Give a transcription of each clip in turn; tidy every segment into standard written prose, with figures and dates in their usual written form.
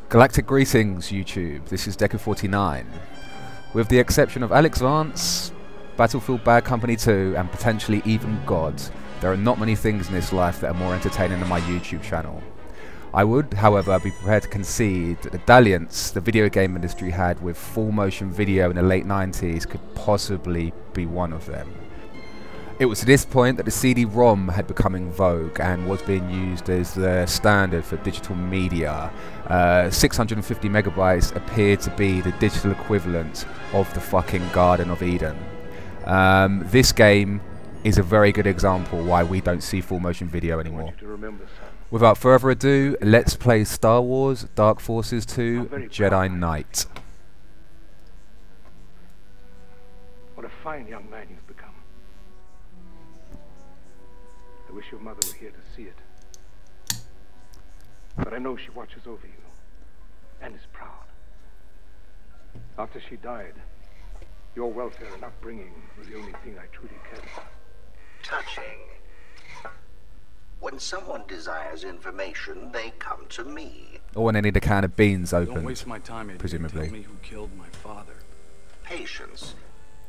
Galactic greetings, YouTube. This is Deku49. With the exception of Alex Vance, Battlefield Bad Company 2, and potentially even God, there are not many things in this life that are more entertaining than my YouTube channel. I would, however, be prepared to concede that the dalliance the video game industry had with full motion video in the late 90s could possibly be one of them. It was at this point that the CD-ROM had become in vogue and was being used as the standard for digital media. 650 megabytes appeared to be the digital equivalent of the fucking Garden of Eden. This game is a very good example why we don't see full motion video anymore. Without further ado, let's play Star Wars Dark Forces 2 Jedi Knight. What a fine young man you've become. I wish your mother were here to see it. But I know she watches over you and is proud. After she died, your welfare and upbringing was the only thing I truly cared about. Touching. When someone desires information, they come to me. Oh, and they need a can of beans opened. Don't waste my time, idiot. Presumably. Tell me who killed my father. Patience.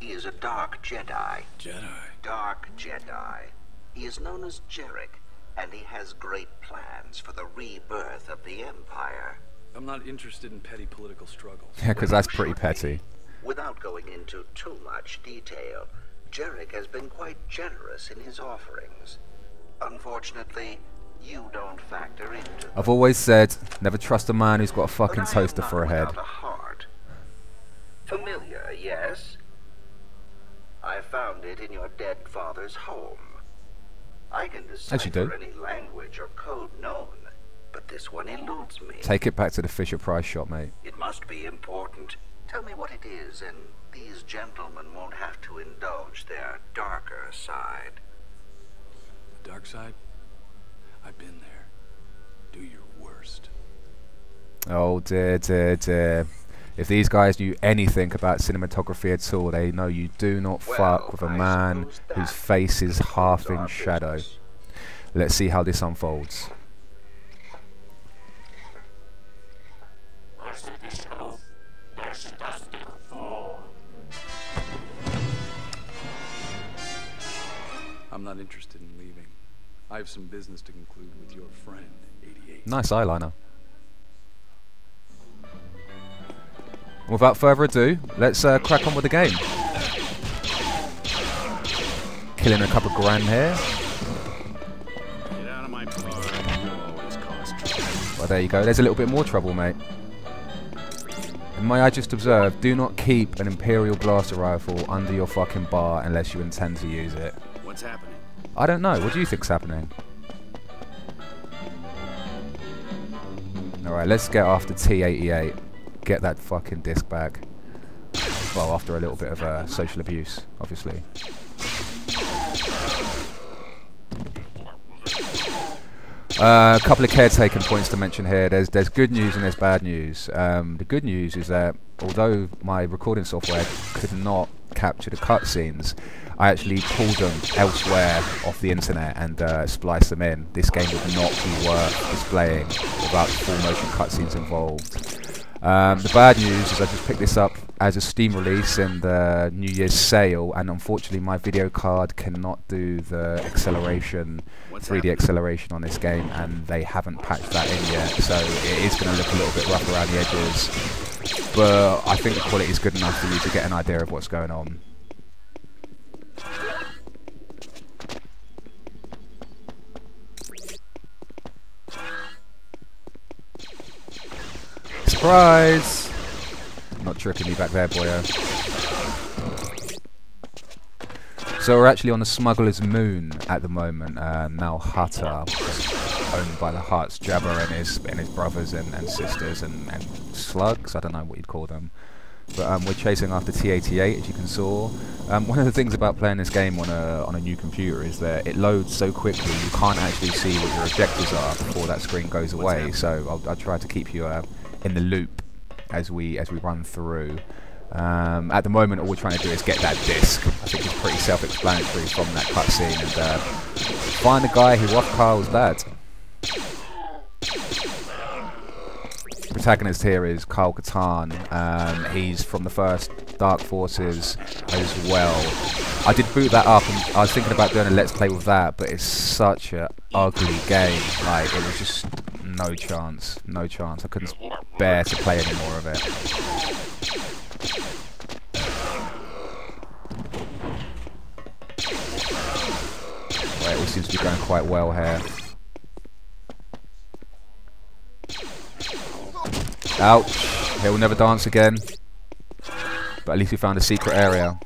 He is a dark Jedi. Jedi. Dark Jedi. He is known as Jarek, and he has great plans for the rebirth of the Empire. I'm not interested in petty political struggles. Yeah, because that's pretty petty. Without going into too much detail, Jarek has been quite generous in his offerings. Unfortunately, you don't factor into them. I've always said, never trust a man who's got a fucking But I am toaster not for a head. without a heart. Familiar, yes? I found it in your dead father's home. I can As you do. decipher any language or code known, but this one eludes me. Take it back to the Fisher-Price shop, mate. It must be important. Tell me what it is, and these gentlemen won't have to indulge their darker side. The dark side? I've been there. Do your worst. Oh dear, dear, dear. If these guys knew anything about cinematography at all, they know you do not fuck with a man whose face is half in shadow. Let's see how this unfolds. I'm not interested in leaving. I have some business to conclude with your friend, 88. Nice eyeliner. Without further ado, let's crack on with the game. Killing a couple grand here. Get out of my car. You'll always cause trouble. Well, there you go. There's a little bit more trouble, mate. And may I just observe, do not keep an Imperial blaster rifle under your fucking bar unless you intend to use it. What's happening? I don't know. What do you think's happening? Alright, let's get after T-88. Get that fucking disc back. Well, after a little bit of social abuse, obviously. A couple of caretaking points to mention here. There's good news and there's bad news. The good news is that although my recording software could not capture the cutscenes, I actually pulled them elsewhere off the internet and spliced them in. This game would not be worth displaying without full motion cutscenes involved. The bad news is I just picked this up as a Steam release in the New Year's sale, and unfortunately my video card cannot do the acceleration, 3D acceleration on this game, and they haven't patched that in yet, so it is going to look a little bit rough around the edges, but I think the quality is good enough for you to get an idea of what's going on. Surprise! Not tricking me back there, boyo. So we're actually on the Smuggler's Moon at the moment. Now Hutta, owned by the Hutts, Jabba and his brothers and sisters and slugs. I don't know what you'd call them. But we're chasing after T-88, as you can saw. One of the things about playing this game on a new computer is that it loads so quickly you can't actually see what your objectives are before that screen goes away. So I'll try to keep you in the loop as we run through. At the moment, all we're trying to do is get that disc. I think it's pretty self-explanatory from that cutscene, and find the guy who rough Carl's dad. protagonist here is Kyle Katarn. He's from the first Dark Forces as well. I did boot that up, and I was thinking about doing a Let's Play with that, but it's such an ugly game. Like, it was just no chance, no chance. I couldn't bear to play any more of it. Well, it all seems to be going quite well here. Ouch. He will never dance again. But at least we found a secret area.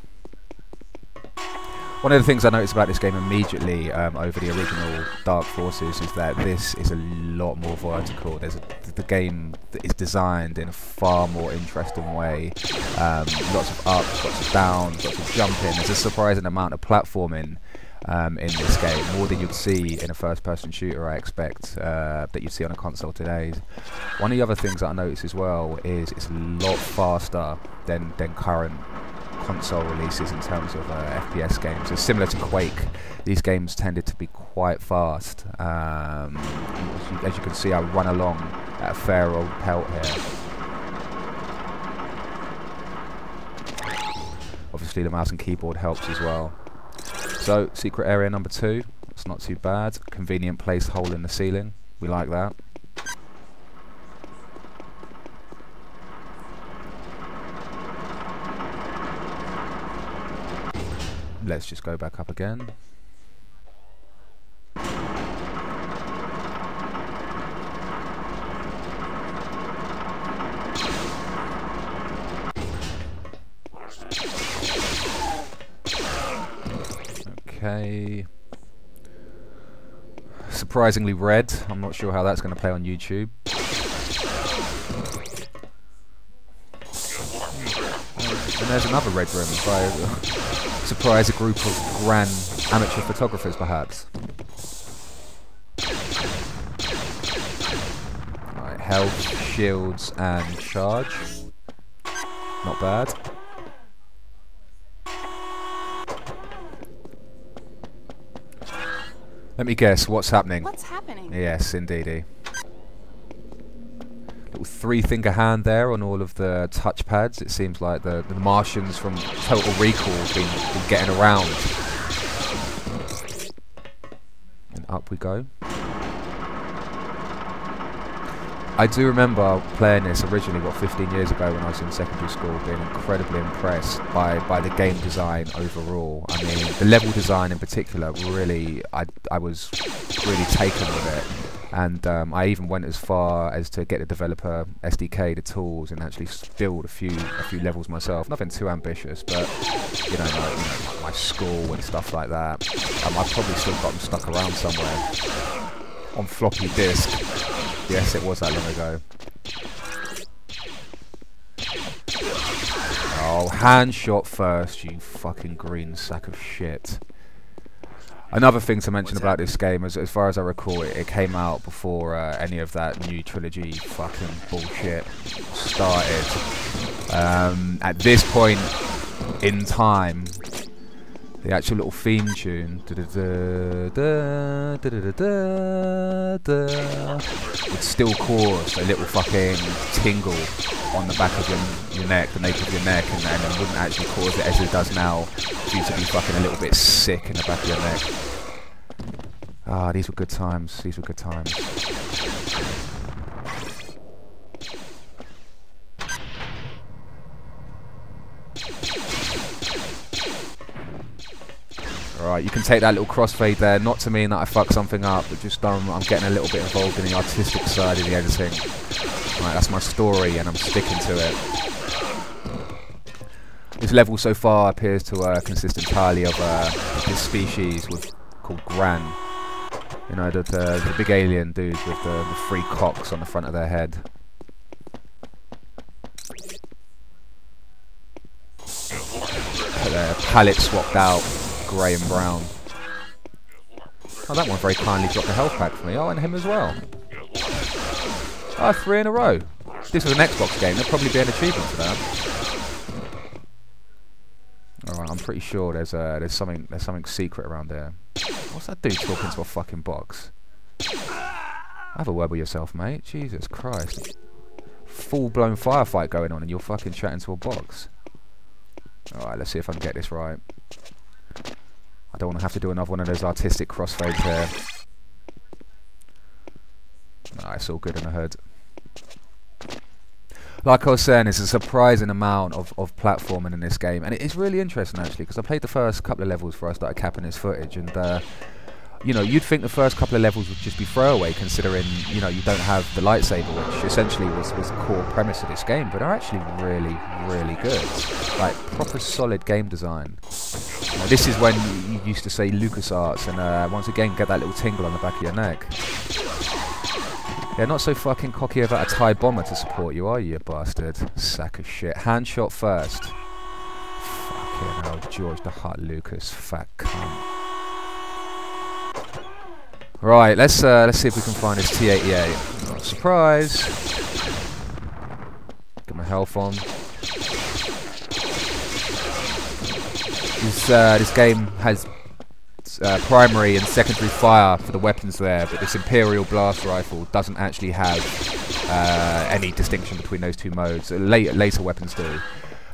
One of the things I noticed about this game immediately over the original Dark Forces is that this is a lot more vertical. The game is designed in a far more interesting way. Lots of ups, lots of downs, lots of jumping. There's a surprising amount of platforming in this game, more than you'd see in a first-person shooter, I expect, that you'd see on a console today. One of the other things that I noticed as well is it's a lot faster than current console releases in terms of FPS games. It's similar to Quake. These games tended to be quite fast. As you can see, I run along at a fair old pelt here. Obviously the mouse and keyboard helps as well. So, secret area number 2. It's not too bad. Convenient placed hole in the ceiling. We like that. Let's just go back up again. Okay. Surprisingly red. I'm not sure how that's going to play on YouTube. And there's another red room. If I surprise a group of grand amateur photographers, perhaps. Right, health, shields, and charge. Not bad. Let me guess, what's happening? What's happening? Yes, indeedy. Little 3-finger hand there on all of the touchpads. It seems like the Martians from Total Recall have been getting around. And up we go. I do remember playing this originally, 15 years ago when I was in secondary school, being incredibly impressed by the game design overall. I mean, the level design in particular, really, I was really taken with it. And I even went as far as to get the developer SDK, the tools, and actually build a few levels myself. Nothing too ambitious, but you know, like my school and stuff like that. I've probably still got them stuck around somewhere on floppy disk. Yes, it was that long ago. Oh, hand shot first, you fucking green sack of shit. Another thing to mention about this game, as far as I recall, it came out before any of that new trilogy fucking bullshit started. At this point in time, the actual little theme tune would still cause a little fucking tingle on the back of your neck, the nape of your neck, and then it wouldn't actually cause it as it does now, due to be fucking a little bit sick in the back of your neck. Ah, these were good times. These were good times. Alright, you can take that little crossfade there, not to mean that I fucked something up, but just I'm getting a little bit involved in the artistic side of the editing. Right, that's my story and I'm sticking to it. This level so far appears to consist entirely of this species called Gran. You know, the big alien dudes with the 3 cocks on the front of their head. Their palette swapped out, grey and brown. Oh, that one very kindly dropped a health pack for me. Oh, and him as well. Oh, 3 in a row. If this was an Xbox game, there'd probably be an achievement for that. Alright, I'm pretty sure there's something secret around there. What's that dude talking to a fucking box? Have a word with yourself, mate. Jesus Christ. full-blown firefight going on and you're fucking chatting to a box. Alright, let's see if I can get this right. I don't want to have to do another one of those artistic crossfades here. Nah, it's all good in the hood. Like I was saying, there's a surprising amount of platforming in this game, and it is really interesting actually, because I played the first couple of levels before I started capping this footage, and you know, you'd think the first couple of levels would just be throwaway, considering, you know, you don't have the lightsaber, which essentially was the core premise of this game, but they're actually really, really good. Like, proper solid game design. You know, this is when you used to say LucasArts, and once again, get that little tingle on the back of your neck. Yeah, not so fucking cocky about a TIE bomber to support you, are you bastard? Sack of shit. Hand shot first. Fucking hell, George the Hutt Lucas, fat cunt. Right, let's see if we can find this T-88. Surprise! Get my health on. This game has primary and secondary fire for the weapons there, but this Imperial blast rifle doesn't actually have any distinction between those two modes. Later weapons do.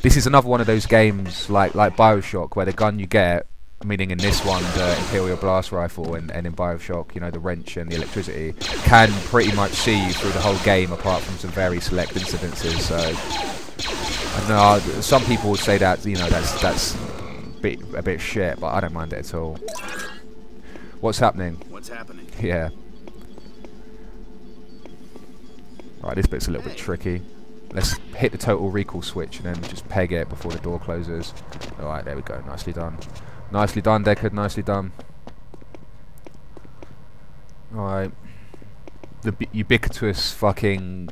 This is another one of those games like Bioshock, where the gun you get, meaning in this one the Imperial blast rifle, and in Bioshock, you know, the wrench and the electricity, can pretty much see you through the whole game apart from some very select incidences. So I don't know, some people would say that, you know, that's a bit shit, but I don't mind it at all. What's happening? What's happening? Yeah. Right, this bit's a little bit tricky. Let's hit the total recall switch and then just peg it before the door closes. Alright, there we go. Nicely done. Nicely done, Deckard. Nicely done. Alright. The ubiquitous fucking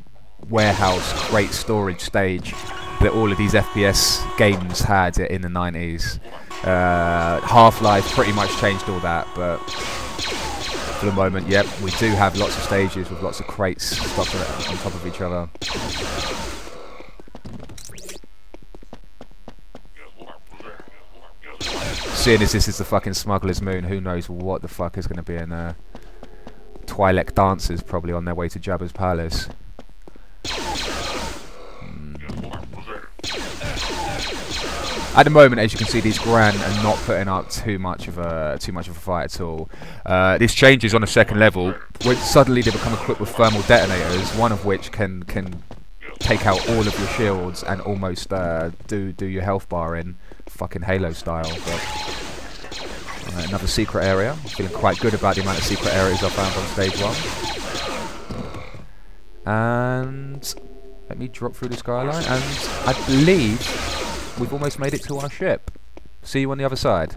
warehouse crate storage stage that all of these FPS games had in the 90s. Half-Life pretty much changed all that, but for the moment, yep, we do have lots of stages with lots of crates stuck on top of each other. Seeing as this is the fucking Smuggler's Moon, who knows what the fuck is going to be in there. Twi'lek dancers probably on their way to Jabba's palace. At the moment, as you can see, these Gran are not putting up too much of a fight at all. This changes on the second level, when suddenly they become equipped with thermal detonators, one of which can take out all of your shields and almost do your health bar in, fucking Halo style. But another secret area. I'm feeling quite good about the amount of secret areas I found on stage 1. And let me drop through the skyline, and I believe we've almost made it to our ship. See you on the other side.